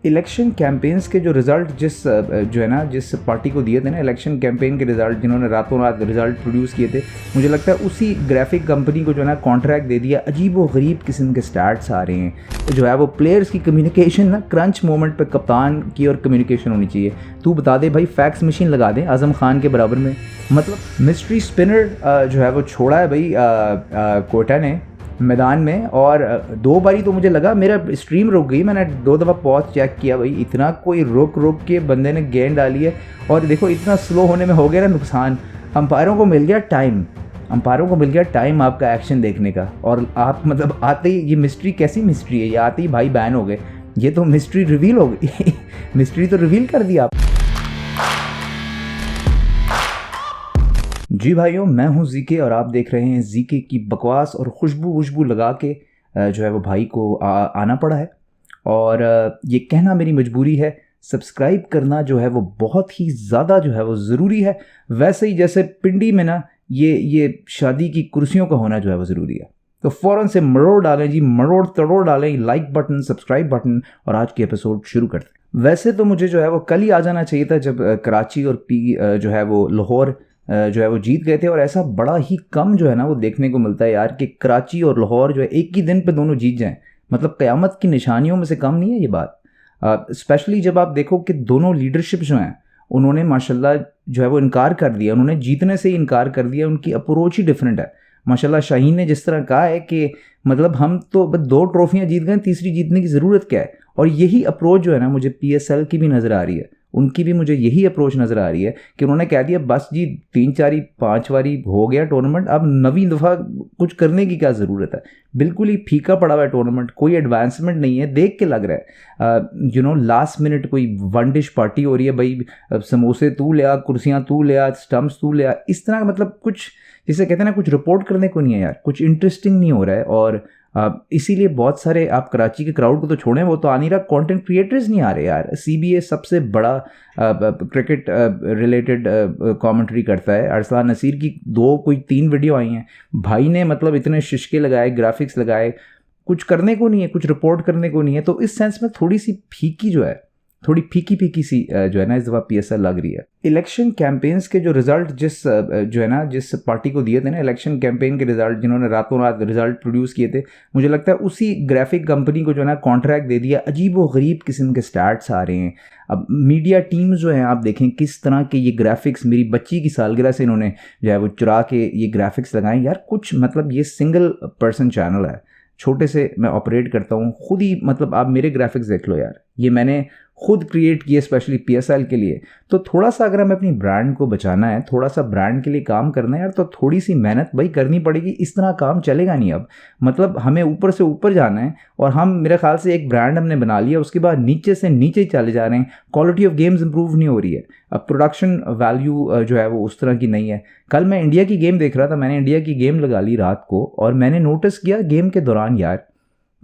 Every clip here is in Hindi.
इलेक्शन कैंपेन्स के जो रिज़ल्ट जो है ना जिस पार्टी को दिए थे ना, इलेक्शन कैंपेन के रिज़ल्ट जिन्होंने रातों रात रिज़ल्ट प्रोड्यूस किए थे, मुझे लगता है उसी ग्राफिक कंपनी को जो है ना कॉन्ट्रैक्ट दे दिया। अजीब व गरीब किस्म के स्टैट्स आ रहे हैं, तो जो है वो प्लेयर्स की कम्युनिकेशन ना क्रंच मोमेंट पे कप्तान की और कम्युनिकेशन होनी चाहिए। तू बता दे भाई, फैक्स मशीन लगा दें आज़म खान के बराबर में। मतलब मिस्ट्री स्पिनर जो है वो छोड़ा है भाई कोटा ने मैदान में, और दो बारी तो मुझे लगा मेरा स्ट्रीम रुक गई। मैंने दो दफ़ा पॉज चेक किया, भाई इतना कोई रुक के बंदे ने गेंद डाली है, और देखो इतना स्लो होने में हो गया ना नुकसान। अंपायरों को मिल गया टाइम आपका एक्शन देखने का, और आप मतलब आते ही ये मिस्ट्री, कैसी मिस्ट्री है ये, आते ही भाई बैन हो गए। ये तो मिस्ट्री रिवील हो गई मिस्ट्री तो रिवील कर दिया आप। जी भाइयों, मैं हूं जीके और आप देख रहे हैं जीके की बकवास। और खुशबू लगा के जो है वो भाई को आना पड़ा है, और ये कहना मेरी मजबूरी है, सब्सक्राइब करना जो है वो बहुत ही ज़्यादा जो है वो ज़रूरी है। वैसे ही जैसे पिंडी में ना ये शादी की कुर्सियों का होना जो है वो ज़रूरी है। तो फ़ौरन से मरोड़ डालें जी, मरोड़ तड़ोड़ डालें, लाइक बटन, सब्सक्राइब बटन, और आज की एपिसोड शुरू करते हैं। वैसे तो मुझे जो है वो कल ही आ जाना चाहिए था, जब कराची और जो है वो लाहौर जो है वो जीत गए थे। और ऐसा बड़ा ही कम जो है ना वो देखने को मिलता है यार, कि कराची और लाहौर जो है एक ही दिन पे दोनों जीत जाएं। मतलब क़यामत की निशानियों में से कम नहीं है ये बात। स्पेशली जब आप देखो कि दोनों लीडरशिप जो हैं उन्होंने माशाल्लाह जो है वो इनकार कर दिया, उन्होंने जीतने से ही इनकार कर दिया। उनकी अप्रोच ही डिफरेंट है माशाल्लाह। शाहीन ने जिस तरह कहा है कि मतलब हम तो बस 2 ट्रॉफियाँ जीत गए, तीसरी जीतने की ज़रूरत क्या है। और यही अप्रोच जो है ना मुझे PSL की भी नज़र आ रही है, उनकी भी मुझे यही अप्रोच नज़र आ रही है कि उन्होंने कह दिया बस जी 3-4-5 बारी हो गया टूर्नामेंट, अब 9वीं दफ़ा कुछ करने की क्या ज़रूरत है। बिल्कुल ही फीका पड़ा हुआ है टूर्नामेंट, कोई एडवांसमेंट नहीं है। देख के लग रहा है लास्ट मिनट कोई वन डिश पार्टी हो रही है भाई, समोसे तू ले आ, कुर्सियाँ तू ले आ, स्टम्प्स तू ले आ, इस तरह। मतलब कुछ जिसे कहते हैं ना, कुछ रिपोर्ट करने को नहीं है यार, कुछ इंटरेस्टिंग नहीं हो रहा है। और इसीलिए बहुत सारे, आप कराची के क्राउड को तो छोड़ें, वो तो आ नहीं रहा, कंटेंट क्रिएटर्स नहीं आ रहे यार। CBA सबसे बड़ा क्रिकेट रिलेटेड कमेंट्री करता है। अरसलान नसीर की 3 वीडियो आई हैं, भाई ने मतलब इतने शिशके लगाए, ग्राफिक्स लगाए, कुछ करने को नहीं है, कुछ रिपोर्ट करने को नहीं है। तो इस सेंस में थोड़ी सी फीकी जो है, थोड़ी फीकी सी जो है ना इस दफ़ा PSL लग रही है। इलेक्शन कैंपेन्स के जो रिज़ल्ट जो है ना जिस पार्टी को दिए थे ना, इलेक्शन कैंपेन के रिज़ल्ट जिन्होंने रातों रात रिज़ल्ट प्रोड्यूस किए थे, मुझे लगता है उसी ग्राफिक कंपनी को जो है ना कॉन्ट्रैक्ट दे दिया। अजीब व गरीब किस्म के स्टैट्स आ रहे हैं। अब मीडिया टीम्स जो हैं, आप देखें किस तरह के ये ग्राफिक्स, मेरी बच्ची की सालगिरह से इन्होंने जो है वो चुरा के ये ग्राफिक्स लगाए यार। कुछ मतलब ये सिंगल पर्सन चैनल है, छोटे से मैं ऑपरेट करता हूँ खुद ही। मतलब आप मेरे ग्राफिक्स देख लो यार, ये मैंने खुद क्रिएट किए स्पेशली PSL के लिए। तो थोड़ा सा अगर हमें अपनी ब्रांड को बचाना है, थोड़ा सा ब्रांड के लिए काम करना है यार, तो थोड़ी सी मेहनत भाई करनी पड़ेगी। इस तरह काम चलेगा नहीं अब। मतलब हमें ऊपर से ऊपर जाना है, और हम मेरे ख्याल से एक ब्रांड हमने बना लिया, उसके बाद नीचे से नीचे ही चले जा रहे हैं। क्वालिटी ऑफ गेम्स इंप्रूव नहीं हो रही है, अब प्रोडक्शन वैल्यू जो है वो उस तरह की नहीं है। कल मैं इंडिया की गेम देख रहा था, मैंने इंडिया की गेम लगा ली रात को, और मैंने नोटिस किया गेम के दौरान यार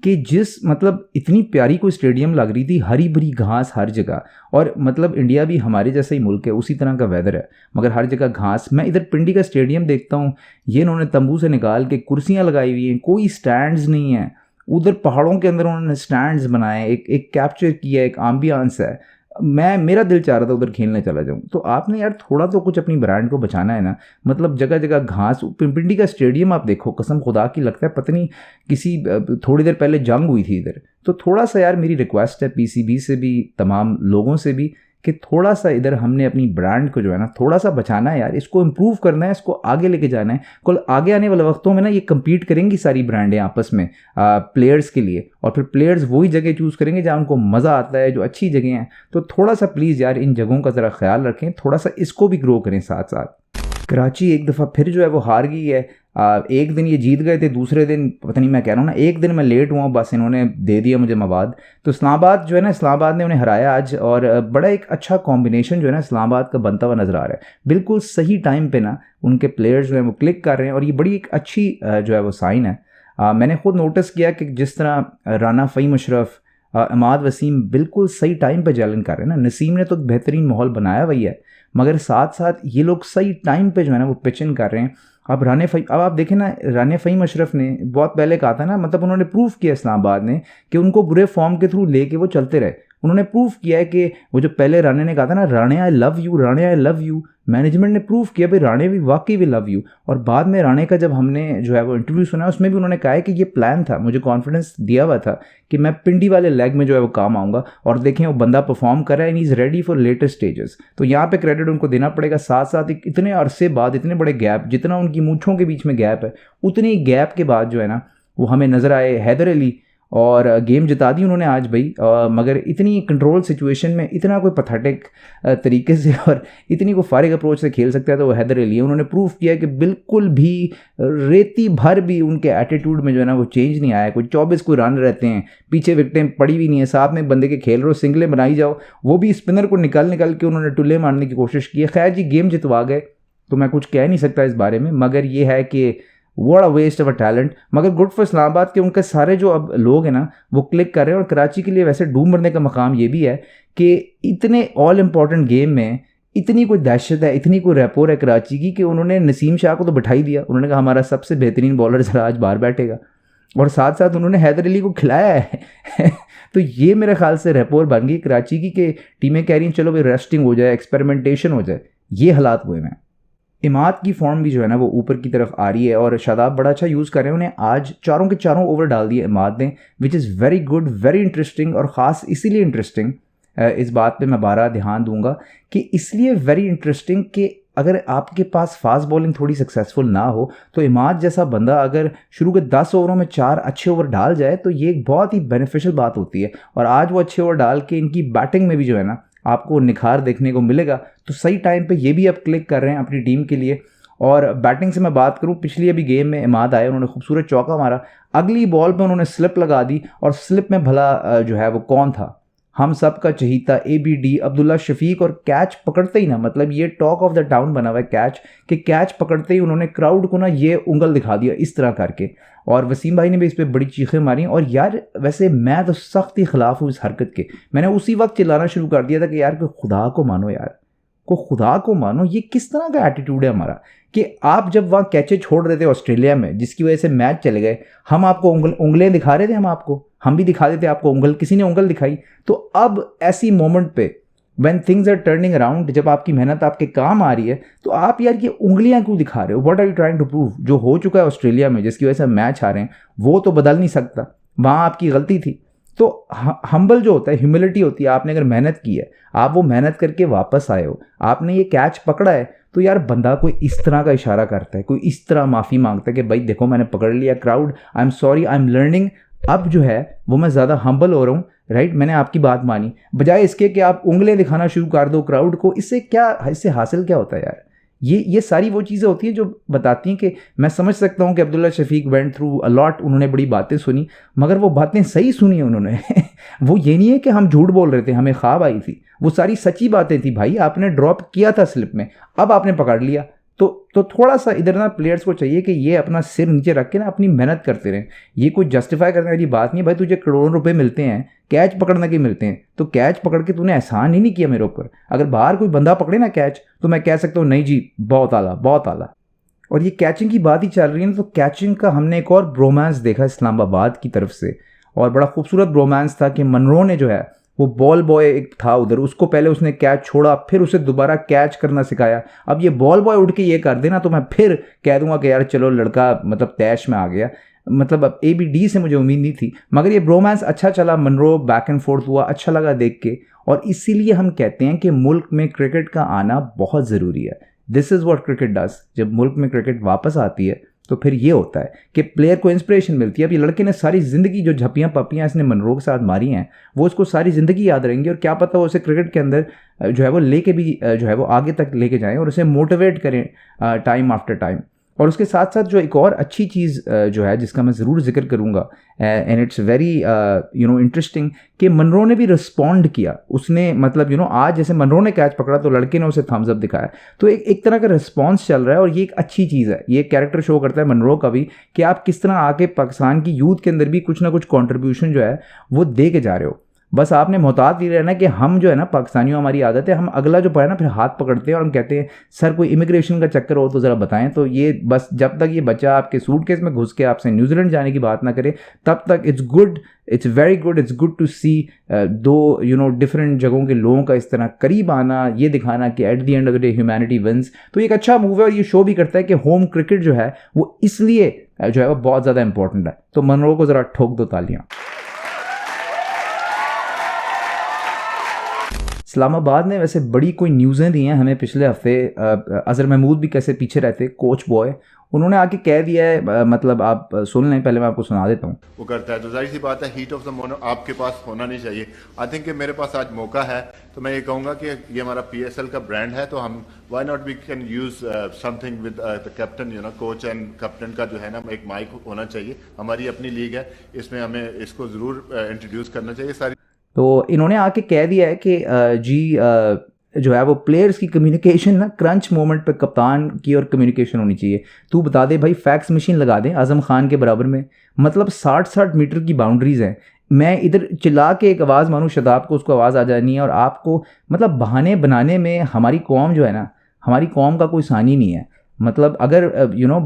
कि मतलब इतनी प्यारी कोई स्टेडियम लग रही थी, हरी भरी घास हर जगह। और मतलब इंडिया भी हमारे जैसा ही मुल्क है, उसी तरह का वेदर है, मगर हर जगह घास। मैं इधर पिंडी का स्टेडियम देखता हूँ, ये इन्होंने तंबू से निकाल के कुर्सियाँ लगाई हुई हैं, कोई स्टैंड्स नहीं है। उधर पहाड़ों के अंदर उन्होंने स्टैंड्स बनाए, एक कैप्चर किया, एक एम्बियंस है। मेरा दिल चाह रहा था उधर खेलने चला जाऊं। तो आपने यार थोड़ा तो कुछ अपनी ब्रांड को बचाना है ना। मतलब जगह जगह घास, पिंडी का स्टेडियम आप देखो, कसम खुदा की लगता है पता नहीं किसी थोड़ी देर पहले जंग हुई थी इधर। तो थोड़ा सा यार मेरी रिक्वेस्ट है PCB से भी, तमाम लोगों से भी, कि थोड़ा सा इधर हमने अपनी ब्रांड को जो है ना थोड़ा सा बचाना है यार, इसको इम्प्रूव करना है, इसको आगे लेके जाना है। कल आगे आने वाले वक्तों में ना ये कम्पीट करेंगी सारी ब्रांडें आपस में प्लेयर्स के लिए, और फिर प्लेयर्स वही जगह चूज़ करेंगे जहाँ उनको मज़ा आता है, जो अच्छी जगह हैं। तो थोड़ा सा प्लीज़ यार इन जगहों का ज़रा ख्याल रखें, थोड़ा सा इसको भी ग्रो करें साथ साथ। कराची एक दफ़ा फिर जो है वो हार गई है। एक दिन ये जीत गए थे, दूसरे दिन पता नहीं, मैं कह रहा हूँ ना, एक दिन मैं लेट हुआ, बस इन्होंने दे दिया मुझे मवाद। तो इस्लामाबाद जो है ना, इस्लामाबाद ने उन्हें हराया आज, और बड़ा एक अच्छा कॉम्बिनेशन जो है ना इस्लामाबाद का बनता हुआ नज़र आ रहा है। बिल्कुल सही टाइम पे ना उनके प्लेयर्स जो है वो क्लिक कर रहे हैं, और ये बड़ी एक अच्छी जो है वो साइन है। मैंने खुद नोटिस किया कि जिस तरह राना फ़हीम अशरफ, इमाद वसीम बिल्कुल सही टाइम पे जैलन कर रहे हैं ना। नसीम ने तो बेहतरीन माहौल बनाया हुआ ही है, मगर साथ साथ ये लोग सही टाइम पे जो है ना वो पिच इन कर रहे हैं। अब आप देखें ना, राना फ़हीम अशरफ ने बहुत पहले कहा था ना, मतलब उन्होंने प्रूव किया इस्लामाबाद ने कि उनको बुरे फॉर्म के थ्रू लेके वो चलते रहे। उन्होंने प्रूव किया है कि वो जो पहले राणे ने कहा था ना, Rane I love you, Rane I love you, management ने प्रूव किया भाई राणे भी वाकई भी लव यू। और बाद में राणे का जब हमने जो है वो इंटरव्यू सुना, उसमें भी उन्होंने कहा है कि ये प्लान था, मुझे कॉन्फिडेंस दिया हुआ था कि मैं पिंडी वाले लेग में जो है वो काम आऊँगा, और देखें वो बंदा परफॉर्म कर रहा है and is ready for later stages. तो यहाँ पे क्रेडिट उनको देना पड़ेगा। साथ साथ इतने अरसे बाद इतने बड़े गैप, जितना उनकी मूंछों के बीच में गैप है, उतनी गैप के बाद जो है ना वो हमें नज़र आए हैदर अली, और गेम जिता दी उन्होंने आज भाई। मगर इतनी कंट्रोल सिचुएशन में इतना कोई पथेटिक तरीके से और इतनी कोई फारिग अप्रोच से खेल सकता है तो वो हैदर अली है। उन्होंने प्रूव किया कि बिल्कुल भी रेती भर भी उनके एटीट्यूड में जो है ना वो चेंज नहीं आया। कोई 24 कोई रन रहते हैं, पीछे विकेटें पड़ी हुई नहीं है, साथ में बंदे के खेल रहे हो, सिंगलें बनाई जाओ, वो भी स्पिनर को निकाल के उन्होंने टुल्ले मारने की कोशिश की है। खैर जी, गेम जितवा गए तो मैं कुछ कह नहीं सकता इस बारे में, मगर ये है कि what a waste of a talent. मगर गुड फॉर इस्लामाबाद के उनके सारे जो अब लोग हैं ना वो क्लिक कर रहे हैं। और कराची के लिए वैसे डूब मरने का मकाम ये भी है कि इतने ऑल इम्पॉर्टेंट गेम में इतनी कोई दहशत है, इतनी कोई रैपोर है कराची की कि उन्होंने नसीम शाह को तो बैठा ही दिया। उन्होंने कहा हमारा सबसे बेहतरीन बॉलर जरा आज बाहर बैठेगा, और साथ साथ उन्होंने हैदर अली को खिलाया है तो ये मेरे ख्याल से रैपोर बन गई कराची की कि टीमें कह रही हैं चलो भाई रेस्टिंग हो जाए, एक्सपेरिमेंटेशन हो जाए। ये हालात हुए हैं। इमाद की फॉर्म भी जो है ना वो ऊपर की तरफ आ रही है, और शादाब बड़ा अच्छा यूज़ कर रहे हैं। उन्हें आज चारों के चारों ओवर डाल दिए इमाद ने, which is very good, very interesting. और ख़ास इसीलिए इंटरेस्टिंग, इस बात पे मैं बारहा ध्यान दूंगा कि इसलिए वेरी इंटरेस्टिंग कि अगर आपके पास फास्ट बॉलिंग थोड़ी सक्सेसफुल ना हो तो इमाद जैसा बंदा अगर शुरू के 10 ओवरों में 4 अच्छे ओवर डाल जाए तो ये एक बहुत ही बेनिफिशियल बात होती है। और आज वो अच्छे ओवर डाल के इनकी बैटिंग में भी जो है ना आपको निखार देखने को मिलेगा। तो सही टाइम पे ये भी अब क्लिक कर रहे हैं अपनी टीम के लिए। और बैटिंग से मैं बात करूं, पिछली अभी गेम में इमाद आए, उन्होंने खूबसूरत चौका मारा, अगली बॉल पे उन्होंने स्लिप लगा दी, और स्लिप में भला जो है वो कौन था, हम सब का चहीता ABD अब्दुल्ला शफीक, और कैच पकड़ते ही ना, मतलब ये टॉक ऑफ द टाउन बना हुआ है कैच, कि कैच पकड़ते ही उन्होंने क्राउड को ना ये उंगल दिखा दिया इस तरह करके। और वसीम भाई ने भी इस पर बड़ी चीखें मारी। और यार वैसे मैं तो सख्त ही खिलाफ हूँ इस हरकत के। मैंने उसी वक्त चिल्लाना शुरू कर दिया था कि यार को खुदा को मानो, यार को खुदा को मानो, ये किस तरह का एटीट्यूड है हमारा कि आप जब वहाँ कैचे छोड़ रहे थे ऑस्ट्रेलिया में, जिसकी वजह से मैच चले गए, हम आपको उंगलें दिखा रहे थे, हम भी दिखा देते आपको उंगल, किसी ने उंगल दिखाई। तो अब ऐसी मोमेंट पे when things are turning around, जब आपकी मेहनत आपके काम आ रही है, तो आप यार ये उंगलियां क्यों दिखा रहे हो? What are you trying to prove? जो हो चुका है ऑस्ट्रेलिया में, जिसकी वजह से मैच आ रहे हैं, वो तो बदल नहीं सकता, वहाँ आपकी गलती थी। तो हम्बल जो होता है, ह्यूमिलिटी होती है, आपने अगर मेहनत की है, आप वो मेहनत करके वापस आए हो, आपने ये कैच पकड़ा है, तो यार बंदा कोई इस तरह का इशारा करता है, कोई इस तरह माफ़ी मांगता है कि भाई देखो मैंने पकड़ लिया, crowd I am sorry, I am learning, अब जो है वो मैं ज़्यादा हम्बल हो रहा हूँ, राइट, मैंने आपकी बात मानी, बजाय इसके कि आप उंगलें दिखाना शुरू कर दो क्राउड को। इससे हासिल क्या होता है यार? ये सारी वो चीज़ें होती हैं जो बताती हैं कि मैं समझ सकता हूँ कि Abdullah Shafique went through a lot, उन्होंने बड़ी बातें सुनी, मगर वो बातें सही सुनी उन्होंने वो ये नहीं है कि हम झूठ बोल रहे थे, हमें ख्वाब आई थी, वो सारी सच्ची बातें थी। भाई आपने ड्रॉप किया था स्लिप में, अब आपने पकड़ लिया, तो थोड़ा सा इधर ना प्लेयर्स को चाहिए कि ये अपना सिर नीचे रख के ना अपनी मेहनत करते रहें। ये कोई जस्टिफाई करने वाली बात नहीं है। भाई तुझे करोड़ों रुपए मिलते हैं, कैच पकड़ने के मिलते हैं, तो कैच पकड़ के तूने एहसान ही नहीं किया मेरे ऊपर। अगर बाहर कोई बंदा पकड़े ना कैच, तो मैं कह सकता हूँ नहीं जी, बहुत आला, बहुत आला। और ये कैचिंग की बात ही चल रही है ना, तो कैचिंग का हमने एक और ब्रोमांस देखा इस्लामाबाद की तरफ से, और बड़ा खूबसूरत ब्रोमांस था कि मनरो ने जो है वो बॉल बॉय एक था उधर, उसको पहले उसने कैच छोड़ा, फिर उसे दोबारा कैच करना सिखाया। अब ये बॉल बॉय उठ के ये कर देना तो मैं फिर कह दूंगा कि यार चलो लड़का मतलब तैश में आ गया। मतलब अब ABD से मुझे उम्मीद नहीं थी, मगर ये ब्रोमांस अच्छा चला, मनरो बैक एंड फोर्थ हुआ, अच्छा लगा देख के। और इसीलिए हम कहते हैं कि मुल्क में क्रिकेट का आना बहुत ज़रूरी है। This is what cricket does. जब मुल्क में क्रिकेट वापस आती है तो फिर ये होता है कि प्लेयर को इंस्पिरेशन मिलती है। अब ये लड़के ने सारी ज़िंदगी जो झप्पियाँ पप्पियाँ इसने मनरो के साथ मारी हैं, वो उसको सारी ज़िंदगी याद रहेंगी, और क्या पता वो उसे क्रिकेट के अंदर जो है वो लेके भी जो है वो आगे तक लेके जाएं और उसे मोटिवेट करें टाइम आफ्टर टाइम। और उसके साथ साथ जो एक और अच्छी चीज़ जो है जिसका मैं ज़रूर जिक्र करूँगा, एंड इट्स वेरी इंटरेस्टिंग, कि मनरो ने भी रिस्पॉन्ड किया। उसने मतलब आज जैसे मनरो ने कैच पकड़ा तो लड़के ने उसे थम्स अप दिखाया, तो एक तरह का रिस्पॉन्स चल रहा है, और ये एक अच्छी चीज़ है। ये कैरेक्टर शो करता है मनरो का भी कि आप किस तरह आके पाकिस्तान की यूथ के अंदर भी कुछ ना कुछ कॉन्ट्रीब्यूशन जो है वो दे के जा रहे हो। बस आपने मोहतात ही रहना कि हम जो है ना, पाकिस्तानियों हमारी आदत है, हम अगला जो पढ़े ना फिर हाथ पकड़ते हैं और हम कहते हैं सर कोई इमिग्रेशन का चक्कर हो तो ज़रा बताएं। तो ये बस जब तक ये बच्चा आपके सूटकेस में घुस के आपसे न्यूजीलैंड जाने की बात ना करे तब तक it's very good, it's good to see दो डिफरेंट जगहों के लोगों का इस तरह करीब आना, ये दिखाना कि at the end of the day humanity wins. तो एक अच्छा मूव है और ये शो भी करता है कि होम क्रिकेट जो है वो इसलिए जो है वो बहुत ज़्यादा इंपॉर्टेंट है। तो मनरो को ज़रा ठोक दो तालियाँ। इस्लामाबाद ने वैसे बड़ी कोई न्यूज़ें दी हैं हमें पिछले हफ्ते। अज़हर महमूद भी कैसे पीछे रहते, कोच बॉय, उन्होंने आके कह दिया है, मतलब आप सुन लें, पहले मैं आपको सुना देता हूँ। वो करता है तो जाहिर सी बात है हीट ऑफ द मोमेंट आपके पास होना नहीं चाहिए। आई थिंक कि मेरे पास आज मौका है तो मैं ये कहूँगा कि ये हमारा PSL का ब्रांड है, तो हम why not we can use something with the captain, coach and captain का जो है ना एक माइक होना चाहिए। हमारी अपनी लीग है, इसमें हमें इसको ज़रूर इंट्रोड्यूस करना चाहिए सारी। तो इन्होंने आके कह दिया है कि जो है वो प्लेयर्स की कम्युनिकेशन ना क्रंच मोमेंट पे कप्तान की और कम्युनिकेशन होनी चाहिए। तू बता दे भाई, फैक्स मशीन लगा दें आज़म खान के बराबर में, मतलब 60-60 मीटर की बाउंड्रीज़ हैं। मैं इधर चिल्ला के एक आवाज़ मारूँ शदाब को, उसको आवाज़ आ जानी है। और आपको मतलब बहाने बनाने में हमारी कौम जो है ना, हमारी कौम का कोई सानी नहीं है। मतलब अगर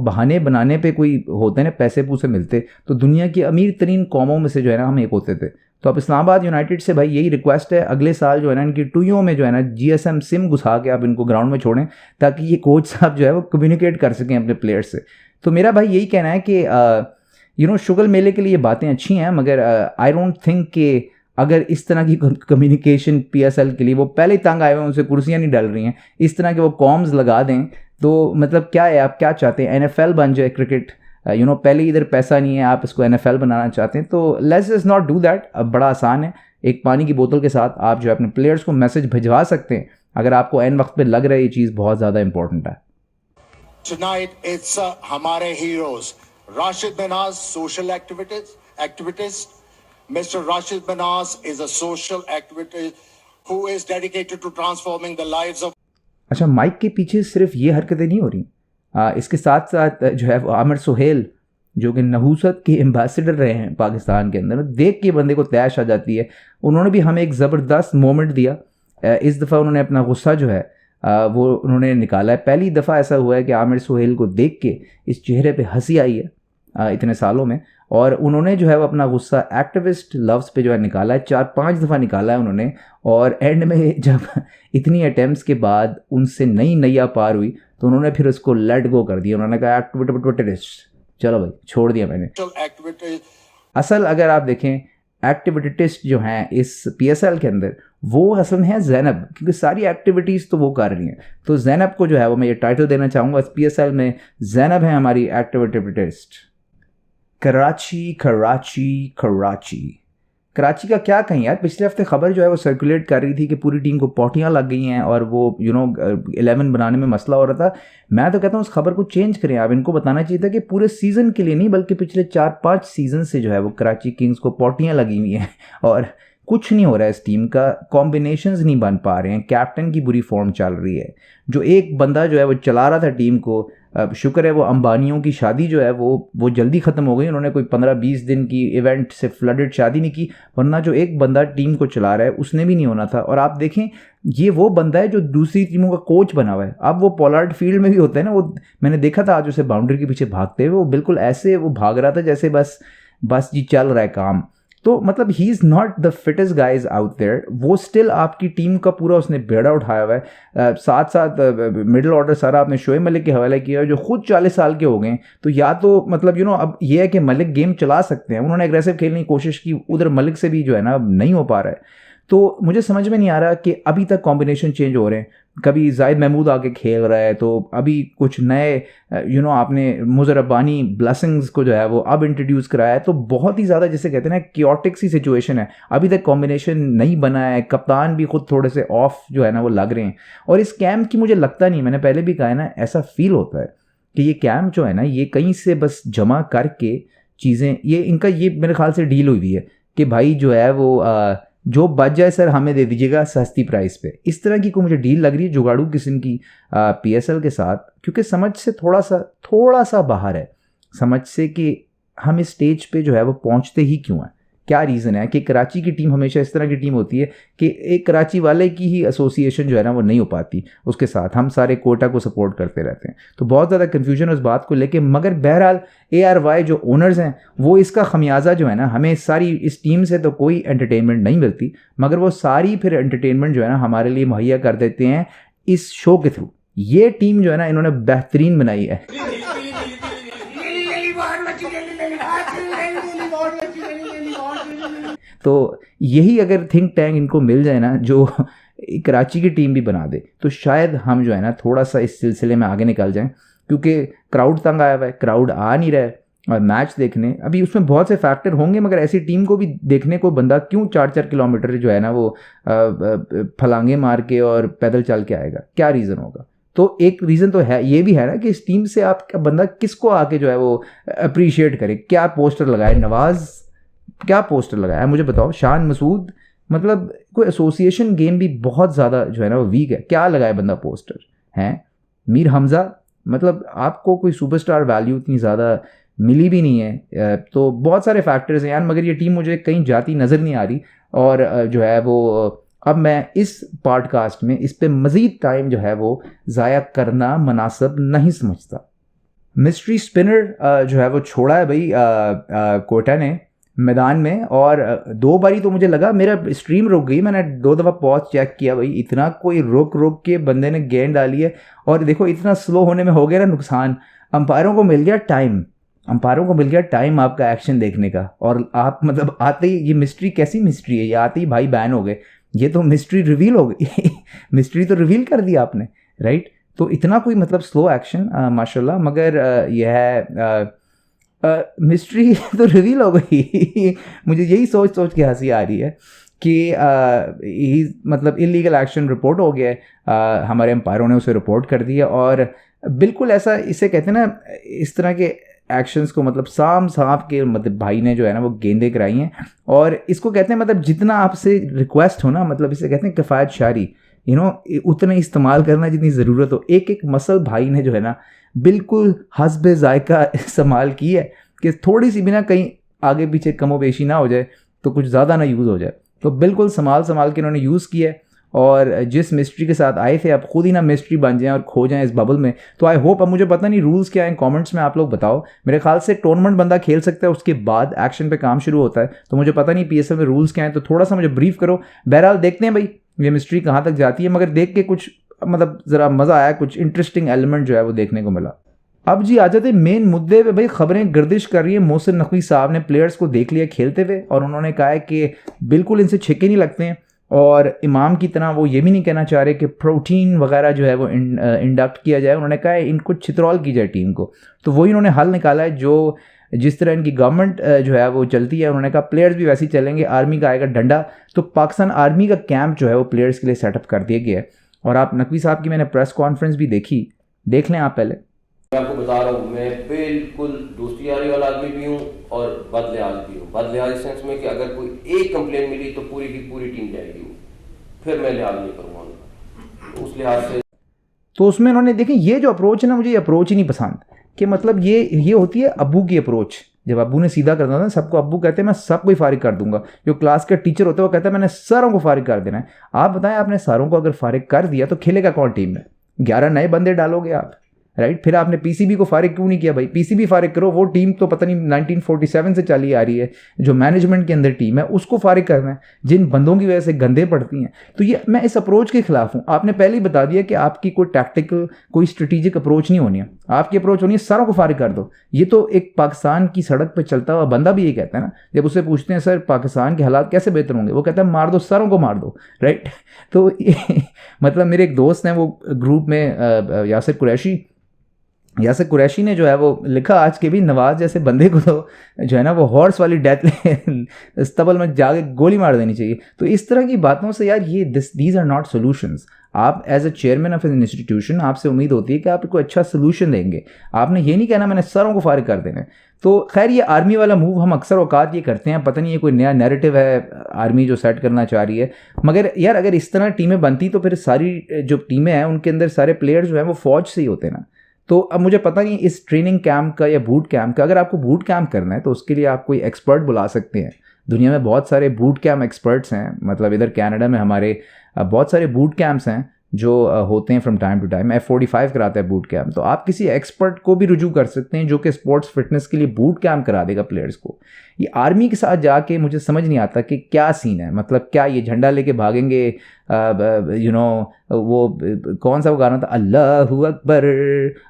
बहाने बनाने पे कोई होते ना, पैसे पूसे मिलते तो दुनिया की अमीर तरीन कौमों में से जो है ना हम एक होते थे। तो अब इस्लामाबाद यूनाइटेड से भाई यही रिक्वेस्ट है, अगले साल जो है ना इनकी टुइयों में जो है ना GSM सिम घुसा के आप इनको ग्राउंड में छोड़ें ताकि ये कोच साहब जो है वो कम्युनिकेट कर सकें अपने प्लेयर्स से। तो मेरा भाई यही कहना है कि शुगल मेले के लिए बातें अच्छी हैं, मगर आई डोंट थिंक कि अगर इस तरह की कम्युनिकेशन PSL के लिए, वो पहले ही तंग आए हुए, उनसे कुर्सियाँ नहीं डल रही हैं, इस तरह के वो कॉम्स लगा दें तो मतलब क्या है, आप क्या चाहते हैं? NFL बन जाए क्रिकेट, पहले इधर पैसा नहीं है, आप इसको NFL बनाना चाहते हैं, तो let's just not do that. अब बड़ा आसान है, एक पानी की बोतल के साथ आप जो है अपने प्लेयर्स को मैसेज भिजवा सकते हैं अगर आपको एन वक्त पे लग रहा है ये चीज़ बहुत ज़्यादा इंपॉर्टेंट है। Tonight it's हमारे heroes Rashid Minaz, social activist. Mr. Rashid Manaz is a social activist who is dedicated to transforming the lives of। अच्छा, माइक के पीछे सिर्फ ये हरकतें नहीं हो रही, इसके साथ साथ जो है वो आमिर सुहेल जो कि नहूसत के एम्बेसडर रहे हैं पाकिस्तान के अंदर, देख के बंदे को तैश आ जाती है। उन्होंने भी हमें एक ज़बरदस्त मोमेंट दिया। इस दफ़ा उन्होंने अपना गुस्सा जो है वो उन्होंने निकाला है। पहली दफ़ा ऐसा हुआ है कि आमिर सुहेल को देख के इस चेहरे पे हंसी आई है इतने सालों में, और उन्होंने जो है वो अपना गुस्सा एक्टिविस्ट लव्स पे जो है निकाला है। 4-5 दफ़ा निकाला है उन्होंने, और एंड में जब इतनी अटैम्प्ट्स के बाद उनसे नई नैया पार हुई तो उन्होंने फिर उसको लेट गो कर दिया। उन्होंने कहा एक्टिविस्ट, चलो भाई छोड़ दिया मैंने। असल अगर आप देखें एक्टिविटिस्ट जो हैं इस PSL के अंदर, वो असल में है ज़ैनब, क्योंकि सारी एक्टिविटीज़ तो वो कर रही हैं। तो ज़ैनब को जो है वो मैं ये टाइटल देना चाहूँगा इस PSL में, ज़ैनब है हमारी एक्टिविटिस्ट। कराची का क्या कहीं यार, पिछले हफ्ते खबर जो है वो सर्कुलेट कर रही थी कि पूरी टीम को पोटियाँ लग गई हैं और वो 11 बनाने में मसला हो रहा था। मैं तो कहता हूँ उस खबर को चेंज करें। आप इनको बताना चाहिए था कि पूरे सीज़न के लिए नहीं, बल्कि पिछले 4-5 सीज़न से जो है वो कराची किंग्स को पोटियाँ लगी हुई हैं और कुछ नहीं हो रहा है। इस टीम का कॉम्बिनेशंस नहीं बन पा रहे हैं, कैप्टन की बुरी फॉर्म चल रही है। जो एक बंदा जो है वो चला रहा था टीम को, शुक्र है वो अंबानियों की शादी जो है वो जल्दी ख़त्म हो गई। उन्होंने कोई 15-20 दिन की इवेंट से फ्लडेड शादी नहीं की, वरना जो एक बंदा टीम को चला रहा है उसने भी नहीं होना था। और आप देखें ये वो बंदा है जो दूसरी टीमों का कोच बना हुआ है। अब वो पोलार्ड फील्ड में भी होता है ना, वो मैंने देखा था आज उसे बाउंड्री के पीछे भागते हुए, वो बिल्कुल ऐसे वो भाग रहा था जैसे बस जी चल रहा है काम। तो मतलब he is not the fittest guys out there. वो स्टिल आपकी टीम का पूरा उसने बेड़ा उठाया हुआ है। साथ साथ मिडिल ऑर्डर सारा आपने शोएब मलिक के हवाले किया, जो खुद 40 साल के हो गए। तो या तो मतलब अब ये है कि मलिक गेम चला सकते हैं, उन्होंने एग्रेसिव खेलने की कोशिश की, उधर मलिक से भी जो है ना नहीं हो पा रहा है। तो मुझे समझ में नहीं आ रहा कि अभी तक कॉम्बिनेशन चेंज हो रहे हैं। कभी जाहिद महमूद आके खेल रहा है, तो अभी कुछ नए आपने मुज़र रब्बानी ब्लेसिंग्स को जो है वो अब इंट्रोड्यूस कराया है। तो बहुत ही ज़्यादा जिसे कहते हैं ना क्योटिक सी सिचुएशन है, अभी तक कॉम्बिनेशन नहीं बना है। कप्तान भी खुद थोड़े से ऑफ जो है ना वो लग रहे हैं। और इस कैम्प की मुझे लगता नहीं, मैंने पहले भी कहा है ना, ऐसा फील होता है कि ये कैम्प जो है ना ये कहीं से बस जमा करके चीज़ें, ये इनका ये मेरे ख्याल से डील हुई है कि भाई जो है वो जो बच जाए सर हमें दे दीजिएगा सस्ती प्राइस पे। इस तरह की को मुझे डील लग रही है जुगाड़ू किस्म की PSL के साथ, क्योंकि समझ से थोड़ा सा बाहर है, समझ से कि हम इस स्टेज पे जो है वो पहुंचते ही क्यों हैं। क्या रीज़न है कि कराची की टीम हमेशा इस तरह की टीम होती है कि एक कराची वाले की ही एसोसिएशन जो है ना वो नहीं हो पाती उसके साथ, हम सारे कोटा को सपोर्ट करते रहते हैं। तो बहुत ज़्यादा कन्फ्यूजन है उस बात को लेके, मगर बहरहाल ARY जो ओनर्स हैं वो इसका खमियाजा जो है ना, हमें सारी इस टीम से तो कोई एंटरटेनमेंट नहीं मिलती, मगर वो सारी फिर एंटरटेनमेंट जो है ना हमारे लिए मुहैया कर देते हैं इस शो के थ्रू। ये टीम जो है ना इन्होंने बेहतरीन बनाई है। तो यही अगर थिंक टैंक इनको मिल जाए ना जो कराची की टीम भी बना दे, तो शायद हम जो है ना थोड़ा सा इस सिलसिले में आगे निकल जाएं, क्योंकि क्राउड तंग आया हुआ है, क्राउड आ नहीं रहा है और मैच देखने। अभी उसमें बहुत से फैक्टर होंगे, मगर ऐसी टीम को भी देखने को बंदा क्यों 4-4 किलोमीटर जो है ना वो फलांगे मार के और पैदल चल के आएगा, क्या रीज़न होगा? तो एक रीज़न तो है, ये भी है ना कि इस टीम से आपका बंदा किसको आके जो है वो अप्रिशिएट करे। क्या पोस्टर लगाए नवाज़, क्या पोस्टर लगाया मुझे बताओ, शान मसूद, मतलब कोई एसोसिएशन गेम भी बहुत ज़्यादा जो है ना वो वीक है, क्या लगाए बंदा पोस्टर हैं। मीर हमज़ा, मतलब आपको कोई सुपरस्टार वैल्यू इतनी ज़्यादा मिली भी नहीं है। तो बहुत सारे फैक्टर्स हैं यार, मगर ये टीम मुझे कहीं जाती नज़र नहीं आ रही। और जो है वो अब मैं इस पॉडकास्ट में इस पे मज़ीद टाइम जो है वो ज़ाया करना मुनासिब नहीं समझता। मिस्ट्री स्पिनर जो है वो छोड़ा है भाई कोटा ने मैदान में, और 2 बारी तो मुझे लगा मेरा स्ट्रीम रुक गई, मैंने 2 दफ़ा पॉज चेक किया, भाई इतना कोई रुक के बंदे ने गेंद डाली है। और देखो इतना स्लो होने में हो गया ना नुकसान, अंपायरों को मिल गया टाइम आपका एक्शन देखने का, और आप मतलब आते ही ये मिस्ट्री, कैसी मिस्ट्री है ये, आते ही भाई बैन हो गए, ये तो मिस्ट्री रिवील हो गई मिस्ट्री तो रिवील कर दी आपने, राइट। तो इतना कोई मतलब स्लो एक्शन माशाल्लाह, मगर यह है मिस्ट्री तो रिवील हो गई मुझे यही सोच के हंसी आ रही है कि मतलब इलीगल एक्शन रिपोर्ट हो गया है, हमारे एम्पायरों ने उसे रिपोर्ट कर दिया, और बिल्कुल ऐसा इसे कहते हैं ना, इस तरह के एक्शंस को मतलब सांप के मतलब भाई ने जो है ना वो गेंदे कराई हैं, और इसको कहते हैं मतलब जितना आपसे रिक्वेस्ट हो ना, मतलब इसे कहते हैं किफ़ायत शारी, उतने इस्तेमाल करना जितनी ज़रूरत हो। एक मसल भाई ने जो है ना बिल्कुल हस्बे जायका इस्तेमाल की है कि थोड़ी सी भी ना कहीं आगे पीछे कमो बेशी ना हो जाए, तो कुछ ज़्यादा ना यूज़ हो जाए, तो बिल्कुल संभाल के उन्होंने यूज़ किया है। और जिस मिस्ट्री के साथ आए थे आप खुद ही ना मिस्ट्री बन जाएं और खो जाएं इस बबल में। तो आई होप, अब मुझे पता नहीं रूल्स क्या हैं, कमेंट्स में आप लोग बताओ। मेरे ख्याल से टूर्नामेंट बंदा खेल सकता है, उसके बाद एक्शन पे काम शुरू होता है, तो मुझे पता नहीं PSL में रूल्स क्या हैं, तो थोड़ा सा मुझे ब्रीफ करो। बहरहाल देखते हैं भाई ये मिस्ट्री कहाँ तक जाती है, मगर देख के कुछ मतलब ज़रा मज़ा आया, कुछ इंटरेस्टिंग एलिमेंट जो है वो देखने को मिला। अब जी आ जाते मेन मुद्दे पे। भाई खबरें गर्दिश कर रही है, मोहसिन नकवी साहब ने प्लेयर्स को देख लिया खेलते हुए, और उन्होंने कहा है कि बिल्कुल इनसे छिके नहीं लगते हैं, और इमाम की तरह वो ये भी नहीं कहना चाह रहे कि प्रोटीन वगैरह जो है वो इंडक्ट किया जाए। उन्होंने कहा है इनको छितरौल की जाए टीम को, तो वही उन्होंने हल निकाला है। जो जिस तरह इनकी गवर्नमेंट जो है वो चलती है, उन्होंने कहा प्लेयर्स भी वैसे ही चलेंगे, आर्मी का आएगा डंडा। तो पाकिस्तान आर्मी का कैंप जो है वो प्लेयर्स के लिए सेटअप कर दिया गया है। और आप नकवी साहब की मैंने प्रेस कॉन्फ्रेंस भी देखी, देख लें आप पहले। मैं आपको बता रहा हूँ, मैं बिल्कुल दोस्ती यारी वाला आदमी भी हूँ और बदलिहाज भी हूँ। बदलिहाज इस सेंस में कि अगर कोई एक कंप्लेन मिली तो पूरी की पूरी टीम जाएगी, फिर मैं लिहाज नहीं करूँगा। तो उस लिहाज से तो उसमें उन्होंने देखें ये जो अप्रोच है ना, मुझे ये अप्रोच ही नहीं पसंद, कि मतलब ये होती है अब्बू की अप्रोच। जब अब्बू ने सीधा करना था, सबको अब्बू कहते हैं मैं सबको ही फारिग कर दूंगा। जो क्लास का टीचर होता है वो कहता है मैंने सारों को फारिग कर देना है। आप बताएं, आपने सारों को अगर फारिग कर दिया तो खेलेगा कौन टीम में? 11 नए बंदे डालोगे आप, राइट। फिर आपने PCB को फारिग क्यों नहीं किया? भाई PCB फारिग करो, वो टीम तो पता नहीं 1947 से चली आ रही है, जो मैनेजमेंट के अंदर टीम है उसको फारिग करना है, जिन बंदों की वजह से गंदे पड़ती हैं। तो ये मैं इस अप्रोच के खिलाफ हूँ। आपने पहले ही बता दिया कि आपकी कोई टैक्टिकल कोई स्ट्रेटेजिक अप्रोच नहीं होनी है, आपकी अप्रोच होनी है सारों को फारिग कर दो। ये तो एक पाकिस्तान की सड़क पर चलता हुआ बंदा भी ये कहता है ना, जब उससे पूछते हैं सर पाकिस्तान के हालात कैसे बेहतर होंगे, वो कहता है मार दो, सारों को मार दो, राइट। तो मतलब मेरे एक दोस्त हैं, वो ग्रुप में यासिर कुरैशी ने जो है वो लिखा आज के भी, नवाज जैसे बंदे को तो जो है ना वो हॉर्स वाली डेथ स्तबल में जाके गोली मार देनी चाहिए। तो इस तरह की बातों से यार ये दीज आर नॉट सोल्यूशंस। आप as a chairman of an institution, आपसे उम्मीद होती है कि आप कोई अच्छा सोल्यूशन देंगे। आपने ये नहीं कहना मैंने सारों को फारिग कर देना है। तो खैर ये आर्मी वाला मूव हम अक्सर औकात ये करते हैं, पता नहीं ये कोई नया नैरेटिव है आर्मी जो सेट करना चाह रही है। मगर यार अगर इस तरह टीमें बनती तो फिर सारी जो टीमें हैं उनके अंदर सारे प्लेयर्स जो हैं वो फौज से ही होते ना। तो अब मुझे पता नहीं इस ट्रेनिंग कैंप का या बूट कैंप का, अगर आपको बूट कैंप करना है तो उसके लिए आप कोई एक्सपर्ट बुला सकते हैं, दुनिया में बहुत सारे बूट कैम्प एक्सपर्ट्स हैं, मतलब इधर कनाडा में हमारे बहुत सारे बूट कैंप्स हैं जो होते हैं from time to time. F45 कराता है बूट कैंप, तो आप किसी एक्सपर्ट को भी रुजू कर सकते हैं जो कि स्पोर्ट्स फिटनेस के लिए बूट कैंप करा देगा प्लेयर्स को। ये आर्मी के साथ जाके मुझे समझ नहीं आता कि क्या सीन है, मतलब क्या ये झंडा लेके भागेंगे, वो कौन सा वो गाना था, अल्लाहु अकबर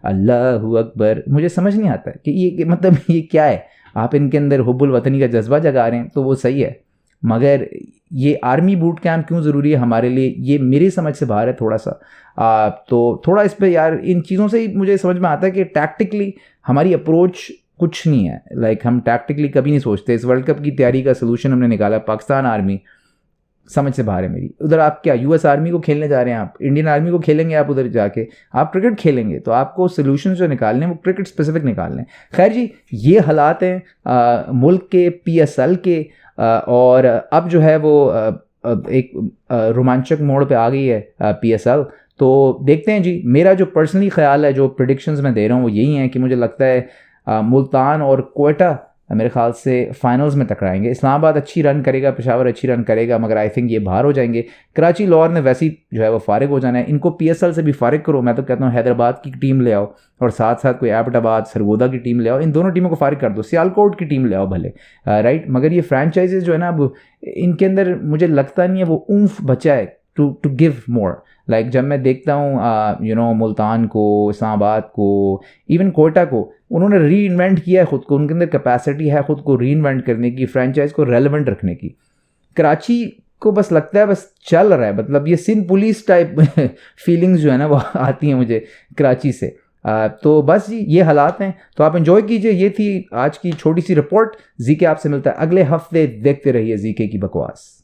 अल्लाहु अकबर, मुझे समझ नहीं आता कि ये मतलब ये क्या है। आप इनके अंदर हुब्बुल वतनी का जज्बा जगा रहे हैं तो वो सही है, मगर ये आर्मी बूट कैंप क्यों ज़रूरी है हमारे लिए, ये मेरी समझ से बाहर है थोड़ा सा। तो थोड़ा इस पर यार इन चीज़ों से ही मुझे समझ में आता है कि टैक्टिकली हमारी अप्रोच कुछ नहीं है। लाइक हम टैक्टिकली कभी नहीं सोचते। इस वर्ल्ड कप की तैयारी का सलूशन हमने निकाला, पाकिस्तान आर्मी समझ से बाहर है मेरी। उधर आप क्या US आर्मी को खेलने जा रहे हैं, आप इंडियन आर्मी को खेलेंगे, आप उधर जाके आप क्रिकेट खेलेंगे, तो आपको सोल्यूशन जो निकालने हैं वो क्रिकेट स्पेसिफिक निकालने हैं। खैर जी, ये हालात हैं मुल्क के PSL के, और अब जो है वो एक रोमांचक मोड़ पे आ गई है PSL। तो देखते हैं जी, मेरा जो पर्सनली ख्याल है, जो प्रेडिक्शंस मैं दे रहा हूँ वो यही है कि मुझे लगता है मुल्तान और कोयटा मेरे ख्याल से फाइनल्स में टकराएंगे। इस्लामाबाद अच्छी रन करेगा, पेशावर अच्छी रन करेगा, मगर आई थिंक ये बाहर हो जाएंगे। कराची लाहौर ने वैसे ही जो है वो फारिग हो जाना है, इनको PSL से भी फारिग करो। मैं तो कहता हूँ हैदराबाद की टीम ले आओ और साथ साथ कोई एबटाबाद सरगोदा की टीम ले आओ, इन दोनों टीमों को फारिग कर दो, सियालकोट की टीम ले आओ भले, राइट। मगर ये फ्रेंचाइजेज जो है ना, अब इनके अंदर मुझे लगता नहीं है वो ऊँफ बचा है टू गिव मोर। लाइक जब मैं देखता हूँ मुल्तान को, इस्लामाबाद को, इवन कोयटा को, उन्होंने री इन्वेंट किया है ख़ुद को, उनके अंदर कैपेसिटी है ख़ुद को री इन्वेंट करने की, फ्रेंचाइज को रेलेवेंट रखने की। कराची को बस लगता है बस चल रहा है, मतलब ये सिंध पुलिस टाइप फीलिंग्स जो है ना वो आती हैं मुझे कराची से। तो बस जी ये हालात हैं, तो आप एंजॉय कीजिए। ये थी आज की छोटी सी रिपोर्ट। जीके आपसे मिलता है अगले हफ्ते, देखते रहिए जीके की बकवास।